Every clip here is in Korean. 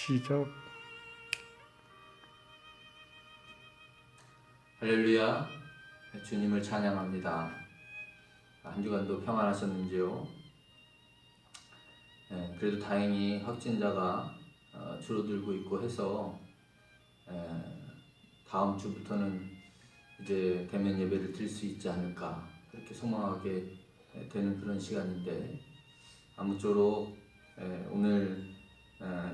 시작. 할렐루야, 주님을 찬양합니다. 한 주간도 평안하셨는지요? 그래도 다행히 확진자가 줄어들고 있고 해서 다음 주부터는 이제 대면 예배를 드릴 수 있지 않을까 그렇게 소망하게 되는 그런 시간인데, 아무쪼록 오늘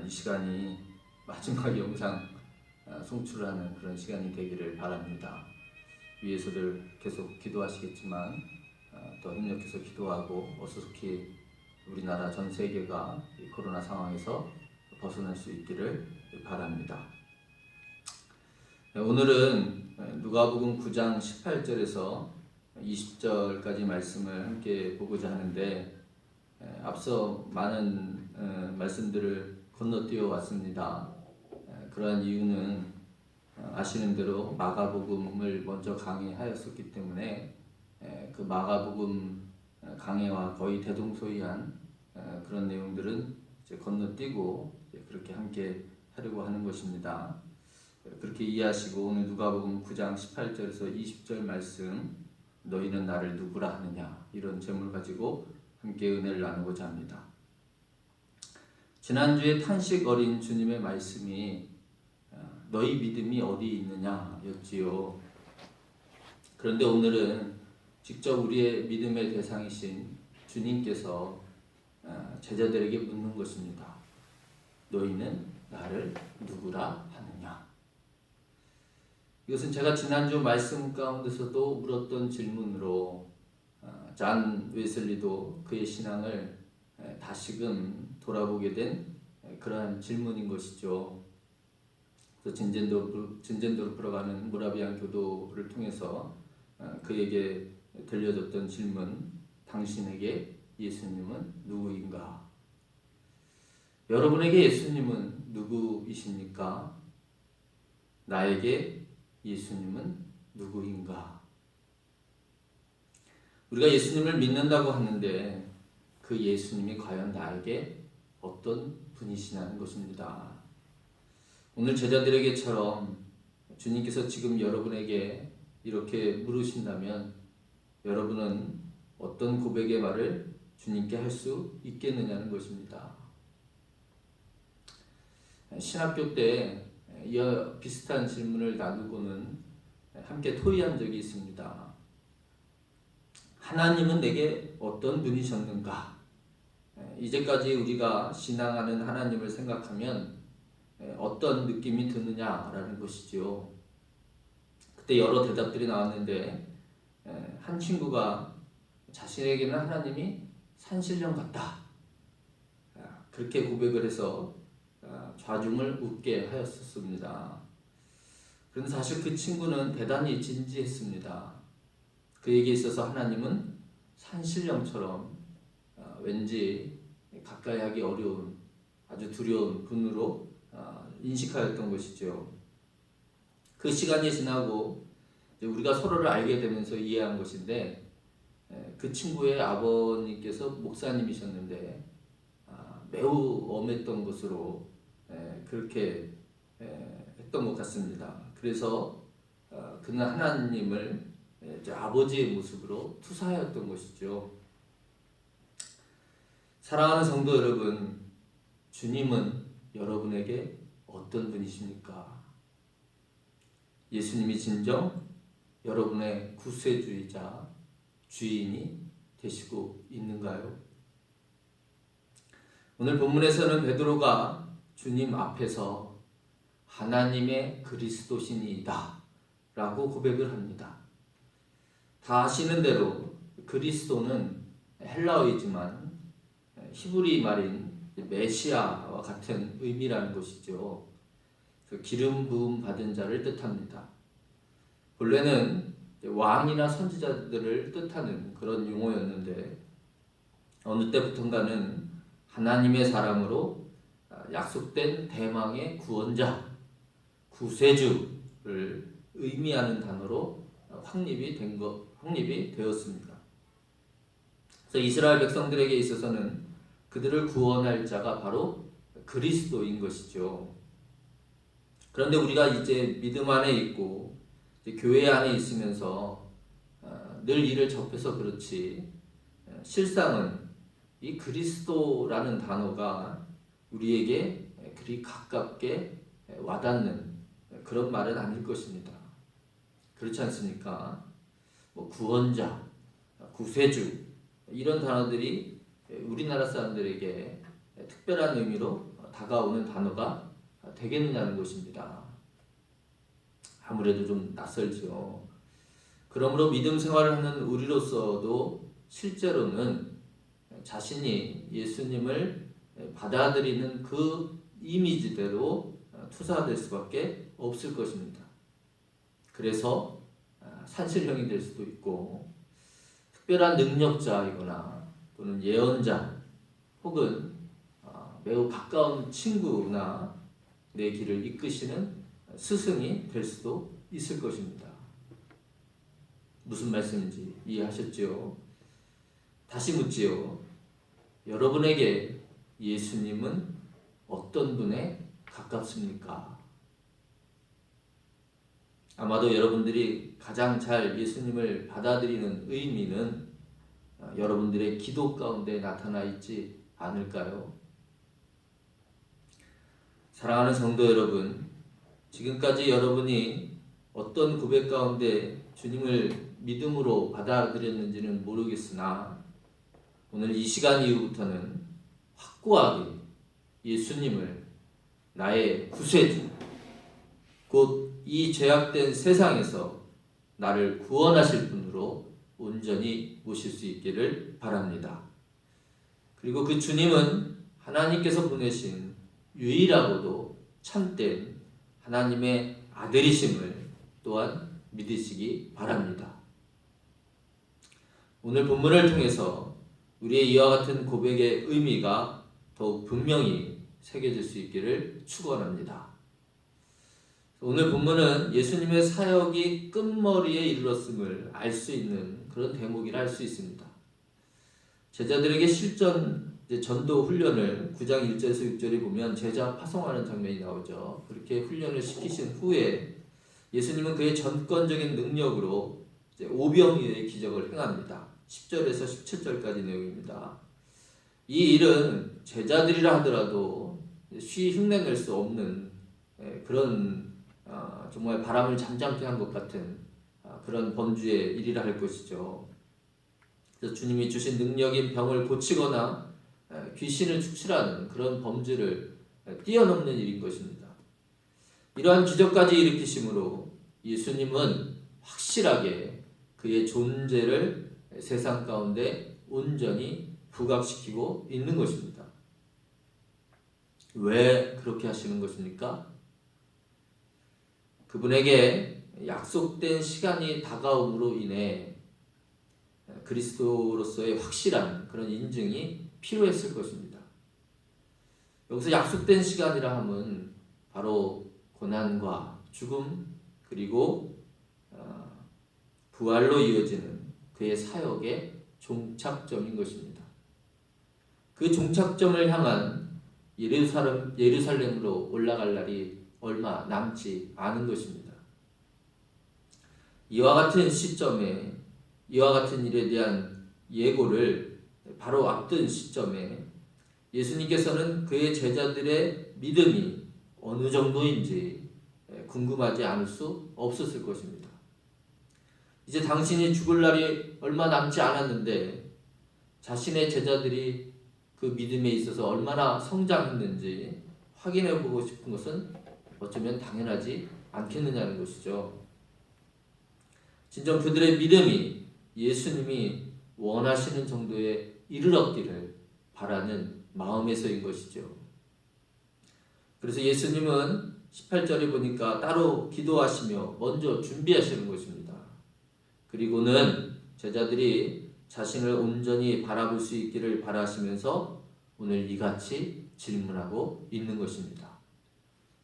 이 시간이 마지막 영상 송출하는 그런 시간이 되기를 바랍니다. 위에서들 계속 기도하시겠지만 더 힘내서 기도하고 어수속히 우리나라 전 세계가 이 코로나 상황에서 벗어날 수 있기를 바랍니다. 오늘은 누가복음 9장 18절에서 20절까지 말씀을 함께 보고자 하는데, 앞서 많은 말씀들을 건너뛰어 왔습니다. 그러한 이유는 아시는 대로 마가복음을 먼저 강해하였었기 때문에 그 마가복음 강해와 거의 대동소이한 그런 내용들은 이제 건너뛰고 그렇게 함께 하려고 하는 것입니다. 그렇게 이해하시고 오늘 누가복음 9장 18절에서 20절 말씀, 너희는 나를 누구라 하느냐, 이런 제목을 가지고 함께 은혜를 나누고자 합니다. 지난주에 탄식 어린 주님의 말씀이 너희 믿음이 어디 있느냐 였지요. 그런데 오늘은 직접 우리의 믿음의 대상이신 주님께서 제자들에게 묻는 것입니다. 너희는 나를 누구라 하느냐. 이것은 제가 지난주 말씀 가운데서도 물었던 질문으로 잔 웨슬리도 그의 신앙을 다시금 돌아보게 된 그러한 질문인 것이죠. 그래서 진젠도로 풀어가는 모라비안 교도를 통해서 그에게 들려줬던 질문, 당신에게 예수님은 누구인가? 여러분에게 예수님은 누구이십니까? 나에게 예수님은 누구인가? 우리가 예수님을 믿는다고 하는데 그 예수님이 과연 나에게 어떤 분이시냐는 것입니다. 오늘 제자들에게처럼 주님께서 지금 여러분에게 이렇게 물으신다면 여러분은 어떤 고백의 말을 주님께 할 수 있겠느냐는 것입니다. 신학교 때 이와 비슷한 질문을 나누고는 함께 토의한 적이 있습니다. 하나님은 내게 어떤 분이셨는가? 이제까지 우리가 신앙하는 하나님을 생각하면 어떤 느낌이 드느냐라는 것이죠. 그때 여러 대답들이 나왔는데 한 친구가 자신에게는 하나님이 산신령 같다, 그렇게 고백을 해서 좌중을 웃게 하였었습니다. 그런데 사실 그 친구는 대단히 진지했습니다. 그에게 있어서 하나님은 산신령처럼 왠지 가까이 하기 어려운 아주 두려운 분으로 인식하였던 것이죠. 그 시간이 지나고 우리가 서로를 알게 되면서 이해한 것인데, 그 친구의 아버님께서 목사님이셨는데 매우 엄했던 것으로 그렇게 했던 것 같습니다. 그래서 그는 하나님을 아버지의 모습으로 투사하였던 것이죠. 사랑하는 성도 여러분, 주님은 여러분에게 어떤 분이십니까? 예수님이 진정 여러분의 구세주이자 주인이 되시고 있는가요? 오늘 본문에서는 베드로가 주님 앞에서 하나님의 그리스도시니이다 라고 고백을 합니다. 다 아시는 대로 그리스도는 헬라어이지만 히브리 말인 메시아와 같은 의미라는 것이죠. 그 기름 부음 받은 자를 뜻합니다. 본래는 왕이나 선지자들을 뜻하는 그런 용어였는데 어느 때부턴가는 하나님의 사람으로 약속된 대망의 구원자, 구세주를 의미하는 단어로 확립이 되었습니다. 그래서 이스라엘 백성들에게 있어서는 그들을 구원할 자가 바로 그리스도인 것이죠. 그런데 우리가 이제 믿음 안에 있고 이제 교회 안에 있으면서 늘 이를 접해서 그렇지 실상은 이 그리스도라는 단어가 우리에게 그리 가깝게 와닿는 그런 말은 아닐 것입니다. 그렇지 않습니까? 뭐 구원자, 구세주 이런 단어들이 우리나라 사람들에게 특별한 의미로 다가오는 단어가 되겠느냐는 것입니다. 아무래도 좀 낯설죠. 그러므로 믿음 생활을 하는 우리로서도 실제로는 자신이 예수님을 받아들이는 그 이미지대로 투사될 수밖에 없을 것입니다. 그래서 산신령이 될 수도 있고 특별한 능력자이거나 또는 예언자 혹은 매우 가까운 친구나 내 길을 이끄시는 스승이 될 수도 있을 것입니다. 무슨 말씀인지 이해하셨지요? 다시 묻지요. 여러분에게 예수님은 어떤 분에 가깝습니까? 아마도 여러분들이 가장 잘 예수님을 받아들이는 의미는 여러분들의 기도 가운데 나타나 있지 않을까요? 사랑하는 성도 여러분, 지금까지 여러분이 어떤 고백 가운데 주님을 믿음으로 받아들였는지는 모르겠으나 오늘 이 시간 이후부터는 확고하게 예수님을 나의 구세주, 곧 이 죄악된 세상에서 나를 구원하실 분으로 온전히 모실 수 있기를 바랍니다. 그리고 그 주님은 하나님께서 보내신 유일하고도 참된 하나님의 아들이심을 또한 믿으시기 바랍니다. 오늘 본문을 통해서 우리의 이와 같은 고백의 의미가 더욱 분명히 새겨질 수 있기를 축원합니다. 오늘 본문은 예수님의 사역이 끝머리에 이르렀음을 알 수 있는 그런 대목이라 할 수 있습니다. 제자들에게 전도 훈련을 9장 1절에서 6절에 보면 제자 파송하는 장면이 나오죠. 그렇게 훈련을 시키신 후에 예수님은 그의 전권적인 능력으로 오병이어의 기적을 행합니다. 10절에서 17절까지 내용입니다. 이 일은 제자들이라 하더라도 쉬 흉내낼 수 없는 그런 정말 바람을 잠잠케 한 것 같은 그런 범주의 일이라 할 것이죠. 그래서 주님이 주신 능력인 병을 고치거나 귀신을 축출하는 그런 범주를 뛰어넘는 일인 것입니다. 이러한 기적까지 일으키심으로 예수님은 확실하게 그의 존재를 세상 가운데 온전히 부각시키고 있는 것입니다. 왜 그렇게 하시는 것입니까? 그분에게 약속된 시간이 다가옴으로 인해 그리스도로서의 확실한 그런 인증이 필요했을 것입니다. 여기서 약속된 시간이라 함은 바로 고난과 죽음 그리고 부활로 이어지는 그의 사역의 종착점인 것입니다. 그 종착점을 향한 예루살렘으로 올라갈 날이 얼마 남지 않은 것입니다. 이와 같은 시점에 이와 같은 일에 대한 예고를 바로 앞둔 시점에 예수님께서는 그의 제자들의 믿음이 어느 정도인지 궁금하지 않을 수 없었을 것입니다. 이제 당신이 죽을 날이 얼마 남지 않았는데 자신의 제자들이 그 믿음에 있어서 얼마나 성장했는지 확인해 보고 싶은 것은 어쩌면 당연하지 않겠느냐는 것이죠. 진정 그들의 믿음이 예수님이 원하시는 정도에 이르렀기를 바라는 마음에서인 것이죠. 그래서 예수님은 18절에 보니까 따로 기도하시며 먼저 준비하시는 것입니다. 그리고는 제자들이 자신을 온전히 바라볼 수 있기를 바라시면서 오늘 이같이 질문하고 있는 것입니다.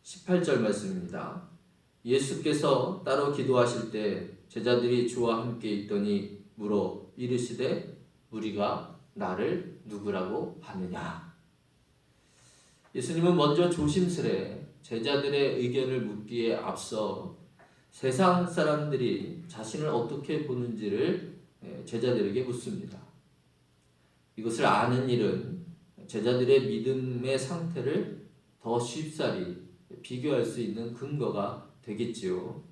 18절 말씀입니다. 예수께서 따로 기도하실 때 제자들이 주와 함께 있더니 물어 이르시되 우리가 나를 누구라고 하느냐. 예수님은 먼저 조심스레 제자들의 의견을 묻기에 앞서 세상 사람들이 자신을 어떻게 보는지를 제자들에게 묻습니다. 이것을 아는 일은 제자들의 믿음의 상태를 더 쉽사리 비교할 수 있는 근거가 되겠지요.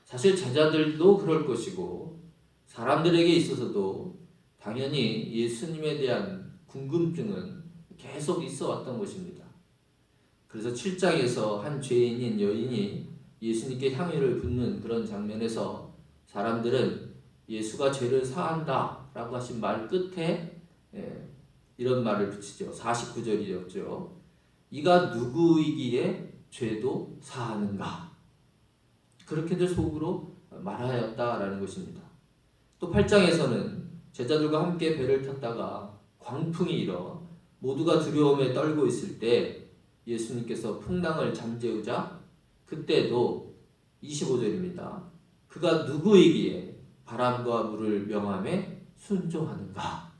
사실 제자들도 그럴 것이고 사람들에게 있어서도 당연히 예수님에 대한 궁금증은 계속 있어 왔던 것입니다. 그래서 7장에서 한 죄인인 여인이 예수님께 향유를 붓는 그런 장면에서 사람들은 예수가 죄를 사한다 라고 하신 말 끝에 이런 말을 붙이죠. 49절이었죠. 이가 누구이기에 죄도 사하는가. 그렇게들 속으로 말하였다라는 것입니다. 또 8장에서는 제자들과 함께 배를 탔다가 광풍이 일어 모두가 두려움에 떨고 있을 때 예수님께서 풍랑을 잠재우자 그때도 25절입니다. 그가 누구이기에 바람과 물을 명함에 순종하는가.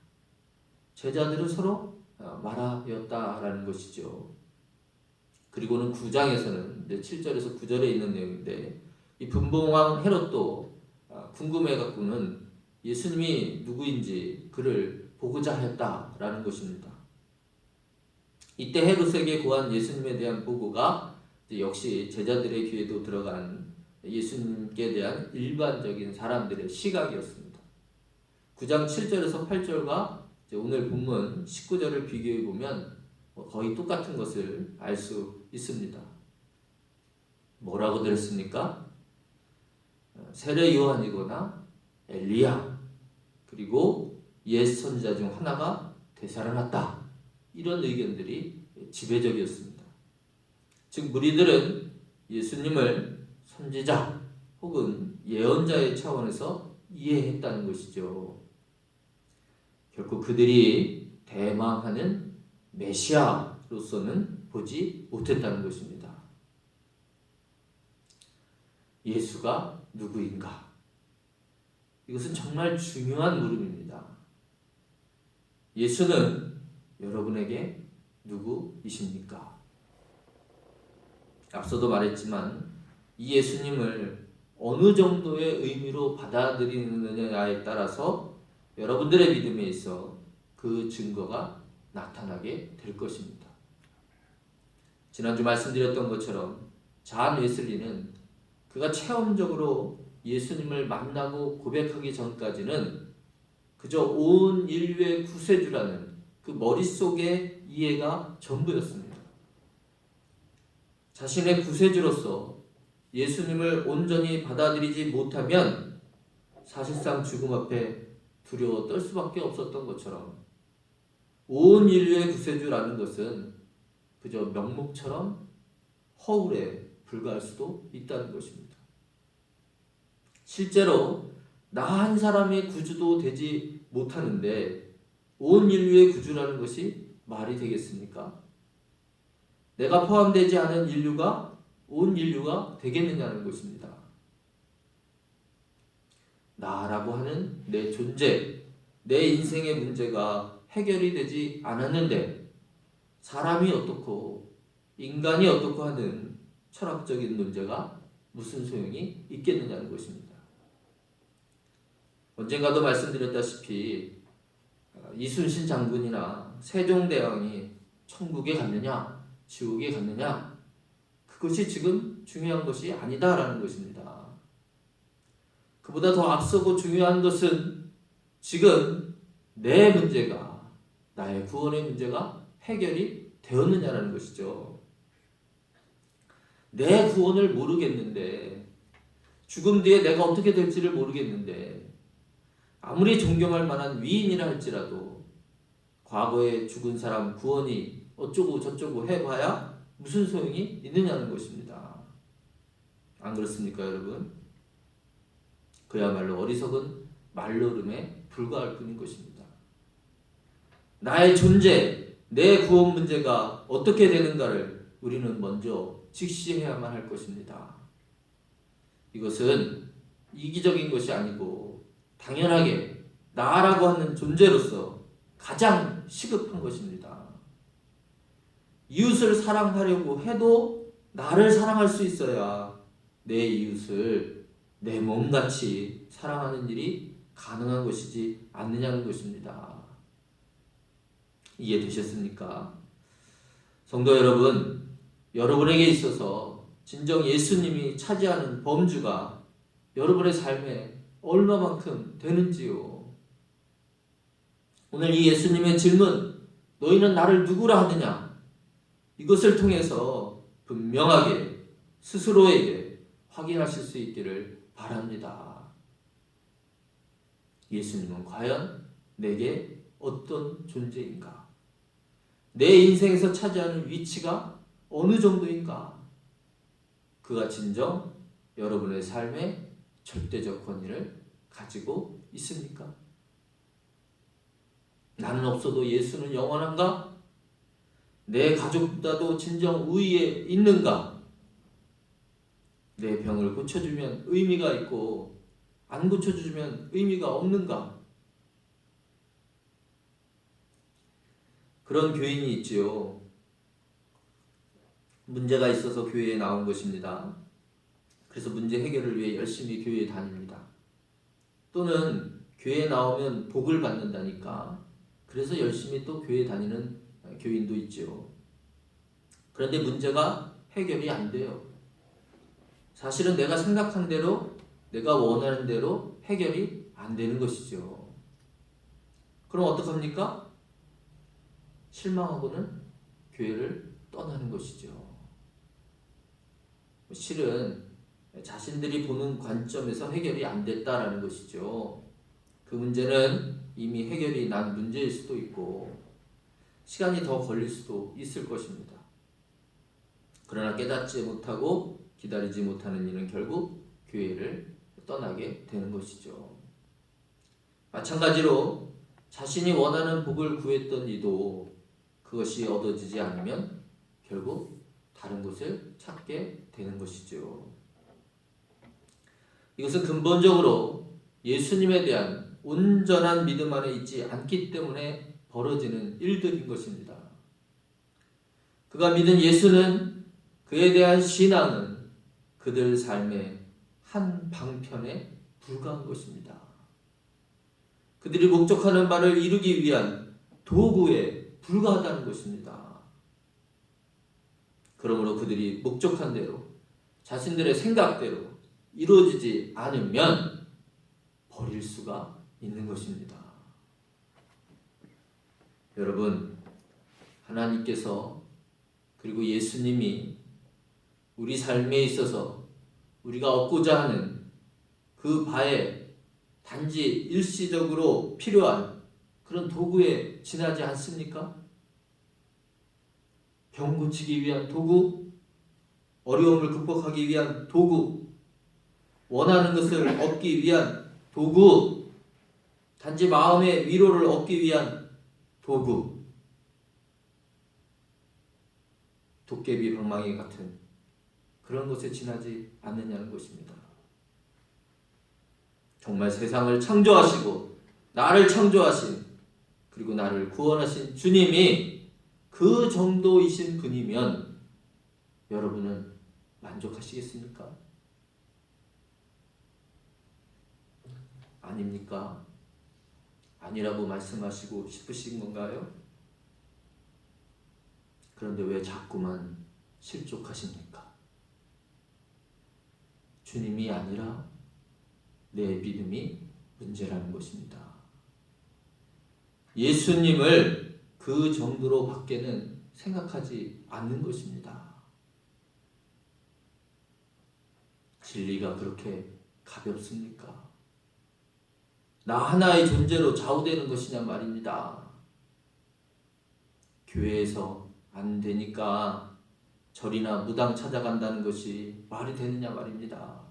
제자들은 서로 말하였다라는 것이죠. 그리고는 9장에서는 7절에서 9절에 있는 내용인데 이 분봉왕 헤롯도 궁금해갖고는 예수님이 누구인지 그를 보고자 했다라는 것입니다. 이때 헤롯에게 구한 예수님에 대한 보고가 역시 제자들의 귀에도 들어간 예수님께 대한 일반적인 사람들의 시각이었습니다. 9장 7절에서 8절과 오늘 본문 19절을 비교해 보면 거의 똑같은 것을 알 수 있습니다. 뭐라고 들었습니까? 세례 요한이거나 엘리야 그리고 옛 선지자 중 하나가 되살아났다. 이런 의견들이 지배적이었습니다. 즉 무리들은 예수님을 선지자 혹은 예언자의 차원에서 이해했다는 것이죠. 결코 그들이 대망하는 메시아로서는 보지 못했다는 것입니다. 예수가 누구인가? 이것은 정말 중요한 물음입니다. 예수는 여러분에게 누구이십니까? 앞서도 말했지만 이 예수님을 어느 정도의 의미로 받아들이느냐에 따라서 여러분들의 믿음에 있어 그 증거가 나타나게 될 것입니다. 지난주 말씀드렸던 것처럼 잔 웨슬리는 그가 체험적으로 예수님을 만나고 고백하기 전까지는 그저 온 인류의 구세주라는 그 머릿속의 이해가 전부였습니다. 자신의 구세주로서 예수님을 온전히 받아들이지 못하면 사실상 죽음 앞에 두려워 떨 수밖에 없었던 것처럼 온 인류의 구세주라는 것은 그저 명목처럼 허울에 불과할 수도 있다는 것입니다. 실제로 나 한 사람의 구주도 되지 못하는데 온 인류의 구주라는 것이 말이 되겠습니까? 내가 포함되지 않은 인류가 온 인류가 되겠느냐는 것입니다. 나라고 하는 내 존재, 내 인생의 문제가 해결이 되지 않았는데 사람이 어떻고 인간이 어떻고 하는 철학적인 문제가 무슨 소용이 있겠느냐는 것입니다. 언젠가도 말씀드렸다시피 이순신 장군이나 세종대왕이 천국에 갔느냐 지옥에 갔느냐 그것이 지금 중요한 것이 아니다라는 것입니다. 그보다 더 앞서고 중요한 것은 지금 내 문제가 나의 구원의 문제가 해결이 되었느냐라는 것이죠. 내 구원을 모르겠는데 죽음 뒤에 내가 어떻게 될지를 모르겠는데 아무리 존경할 만한 위인이라 할지라도 과거에 죽은 사람 구원이 어쩌고 저쩌고 해봐야 무슨 소용이 있느냐는 것입니다. 안 그렇습니까 여러분? 그야말로 어리석은 말노름에 불과할 뿐인 것입니다. 나의 존재, 내 구원 문제가 어떻게 되는가를 우리는 먼저 직시해야만 할 것입니다. 이것은 이기적인 것이 아니고 당연하게 나라고 하는 존재로서 가장 시급한 것입니다. 이웃을 사랑하려고 해도 나를 사랑할 수 있어야 내 이웃을 내 몸같이 사랑하는 일이 가능한 것이지 않느냐는 것입니다. 이해되셨습니까? 성도 여러분, 여러분에게 있어서 진정 예수님이 차지하는 범주가 여러분의 삶에 얼마만큼 되는지요? 오늘 이 예수님의 질문, 너희는 나를 누구라 하느냐? 이것을 통해서 분명하게 스스로에게 확인하실 수 있기를 바랍니다. 예수님은 과연 내게 어떤 존재인가? 내 인생에서 차지하는 위치가 어느 정도인가? 그가 진정 여러분의 삶에 절대적 권위를 가지고 있습니까? 나는 없어도 예수는 영원한가? 내 가족보다도 진정 우위에 있는가? 내 병을 고쳐주면 의미가 있고 안 고쳐주면 의미가 없는가? 그런 교인이 있지요. 문제가 있어서 교회에 나온 것입니다. 그래서 문제 해결을 위해 열심히 교회에 다닙니다. 또는 교회에 나오면 복을 받는다니까 그래서 열심히 또 교회에 다니는 교인도 있죠. 그런데 문제가 해결이 안 돼요. 사실은 내가 생각한 대로, 내가 원하는 대로 해결이 안 되는 것이죠. 그럼 어떡합니까? 실망하고는 교회를 떠나는 것이죠. 실은 자신들이 보는 관점에서 해결이 안 됐다라는 것이죠. 그 문제는 이미 해결이 난 문제일 수도 있고 시간이 더 걸릴 수도 있을 것입니다. 그러나 깨닫지 못하고 기다리지 못하는 이는 결국 교회를 떠나게 되는 것이죠. 마찬가지로 자신이 원하는 복을 구했던 이도 그것이 얻어지지 않으면 결국 다른 곳을 찾게 되는 것이죠. 이것은 근본적으로 예수님에 대한 온전한 믿음 안에 있지 않기 때문에 벌어지는 일들인 것입니다. 그가 믿은 예수는, 그에 대한 신앙은 그들 삶의 한 방편에 불과한 것입니다. 그들이 목적하는 바를 이루기 위한 도구에 불과하다는 것입니다. 그러므로 그들이 목적한 대로 자신들의 생각대로 이루어지지 않으면 버릴 수가 있는 것입니다. 여러분, 하나님께서 그리고 예수님이 우리 삶에 있어서 우리가 얻고자 하는 그 바에 단지 일시적으로 필요한 그런 도구에 지나지 않습니까? 병 고치기 위한 도구, 어려움을 극복하기 위한 도구, 원하는 것을 얻기 위한 도구, 단지 마음의 위로를 얻기 위한 도구, 도깨비 방망이 같은 그런 것에 지나지 않느냐는 것입니다. 정말 세상을 창조하시고 나를 창조하신 그리고 나를 구원하신 주님이 그 정도이신 분이면 여러분은 만족하시겠습니까? 아닙니까? 아니라고 말씀하시고 싶으신 건가요? 그런데 왜 자꾸만 실족하십니까? 주님이 아니라 내 믿음이 문제라는 것입니다. 예수님을 그 정도로 밖에는 생각하지 않는 것입니다. 진리가 그렇게 가볍습니까? 나 하나의 존재로 좌우되는 것이냐 말입니다. 교회에서 안 되니까 절이나 무당 찾아간다는 것이 말이 되느냐 말입니다.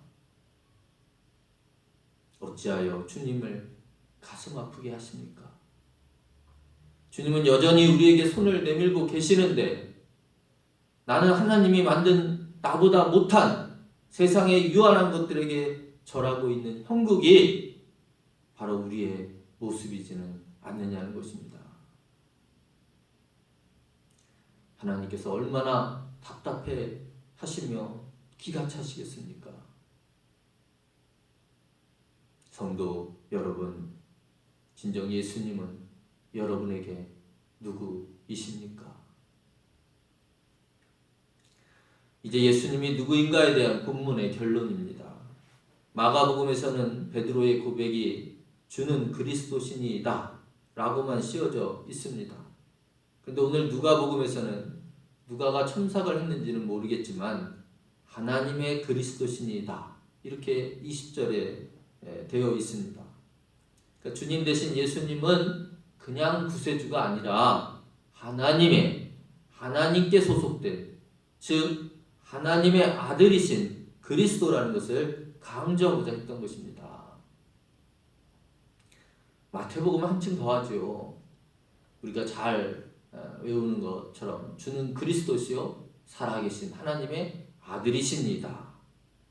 어찌하여 주님을 가슴 아프게 하십니까? 주님은 여전히 우리에게 손을 내밀고 계시는데 나는 하나님이 만든 나보다 못한 세상의 유한한 것들에게 절하고 있는 형국이 바로 우리의 모습이지는 않느냐는 것입니다. 하나님께서 얼마나 답답해 하시며 기가 차시겠습니까? 성도 여러분, 진정 예수님은 여러분에게 누구이십니까? 이제 예수님이 누구인가에 대한 본문의 결론입니다. 마가복음에서는 베드로의 고백이 주는 그리스도시니이다 라고만 씌워져 있습니다. 근데 오늘 누가복음에서는 누가가 첨삭을 했는지는 모르겠지만 하나님의 그리스도시니이다 이렇게 20절에 되어 있습니다. 그러니까 주님 대신 예수님은 그냥 구세주가 아니라 하나님께 소속된, 즉 하나님의 아들이신 그리스도라는 것을 강조하고자 했던 것입니다. 마태복음은 한층 더하죠. 우리가 잘 외우는 것처럼 주는 그리스도시요 살아계신 하나님의 아들이십니다.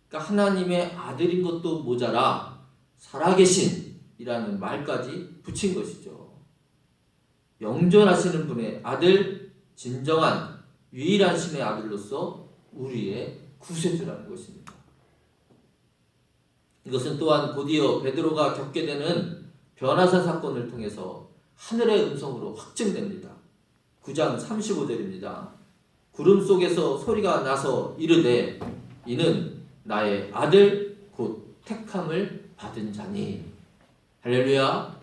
그러니까 하나님의 아들인 것도 모자라 살아계신이라는 말까지 붙인 것이죠. 영존하시는 분의 아들, 진정한 유일한 신의 아들로서 우리의 구세주라는 것입니다. 이것은 또한 곧이어 베드로가 겪게 되는 변화사 사건을 통해서 하늘의 음성으로 확증됩니다. 9장 35절입니다. 구름 속에서 소리가 나서 이르되 이는 나의 아들 곧 택함을 받은 자니. 할렐루야.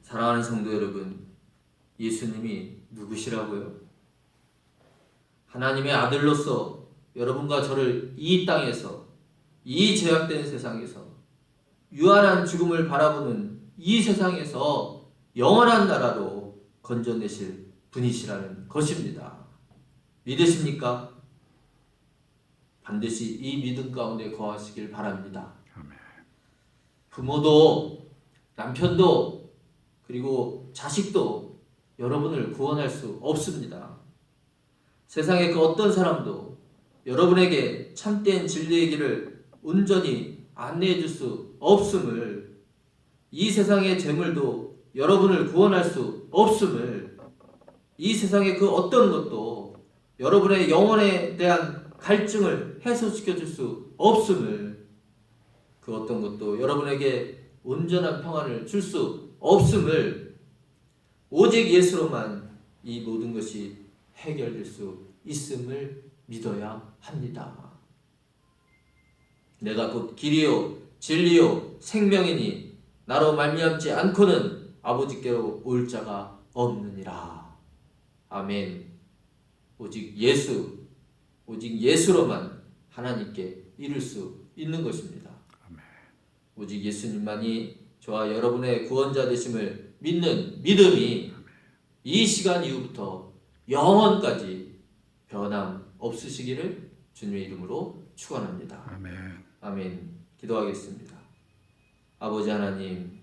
사랑하는 성도 여러분, 예수님이 누구시라고요? 하나님의 아들로서 여러분과 저를 이 땅에서, 이 죄악된 세상에서, 유한한 죽음을 바라보는 이 세상에서 영원한 나라로 건져내실 분이시라는 것입니다. 믿으십니까? 반드시 이 믿음 가운데 거하시길 바랍니다. 부모도, 남편도, 그리고 자식도 여러분을 구원할 수 없습니다. 세상의 그 어떤 사람도 여러분에게 참된 진리의 길을 온전히 안내해 줄 수 없음을, 이 세상의 재물도 여러분을 구원할 수 없음을, 이 세상의 그 어떤 것도 여러분의 영혼에 대한 갈증을 해소시켜 줄 수 없음을, 그 어떤 것도 여러분에게 온전한 평안을 줄 수 없음을, 오직 예수로만 이 모든 것이 해결될 수 있음을 믿어야 합니다. 내가 곧 길이요 진리요 생명이니 나로 말미암지 않고는 아버지께로 올 자가 없느니라. 아멘. 오직 예수로만 하나님께 이룰 수 있는 것입니다. 오직 예수님만이 저와 여러분의 구원자 되심을 믿는 믿음이 이 시간 이후부터 영원까지 변함 없으시기를 주님의 이름으로 축원합니다. 아멘. 아멘. 기도하겠습니다. 아버지 하나님,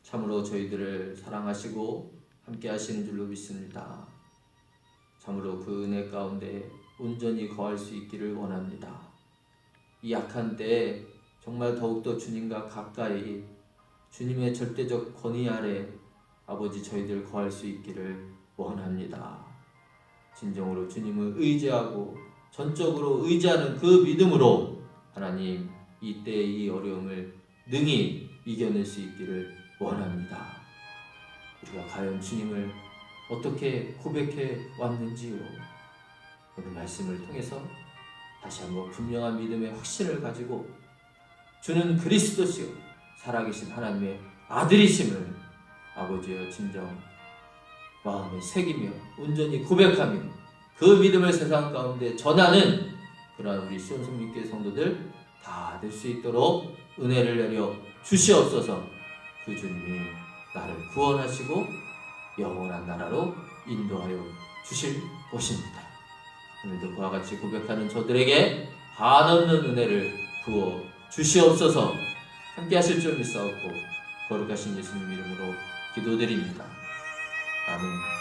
참으로 저희들을 사랑하시고 함께 하시는 줄로 믿습니다. 참으로 그 은혜 가운데 온전히 거할 수 있기를 원합니다. 이 약한 때에 정말 더욱더 주님과 가까이 주님의 절대적 권위 아래 아버지 저희들 거할 수 있기를 원합니다. 진정으로 주님을 의지하고 전적으로 의지하는 그 믿음으로 하나님 이때의 이 어려움을 능히 이겨낼 수 있기를 원합니다. 우리가 과연 주님을 어떻게 고백해 왔는지요. 오늘 말씀을 통해서 다시 한번 분명한 믿음의 확신을 가지고 주는 그리스도시요 살아계신 하나님의 아들이심을 아버지여 진정 마음에 새기며 온전히 고백하며 그 믿음을 세상 가운데 전하는 그러한 우리 시온성민교회 성도들 다 될 수 있도록 은혜를 내려 주시옵소서. 그 주님이 나를 구원하시고 영원한 나라로 인도하여 주실 것입니다. 오늘도 그와 같이 고백하는 저들에게 한없는 은혜를 부어 주시옵소서. 함께 하실 줄 믿사옵고 거룩하신 예수님 이름으로 기도드립니다. 아멘.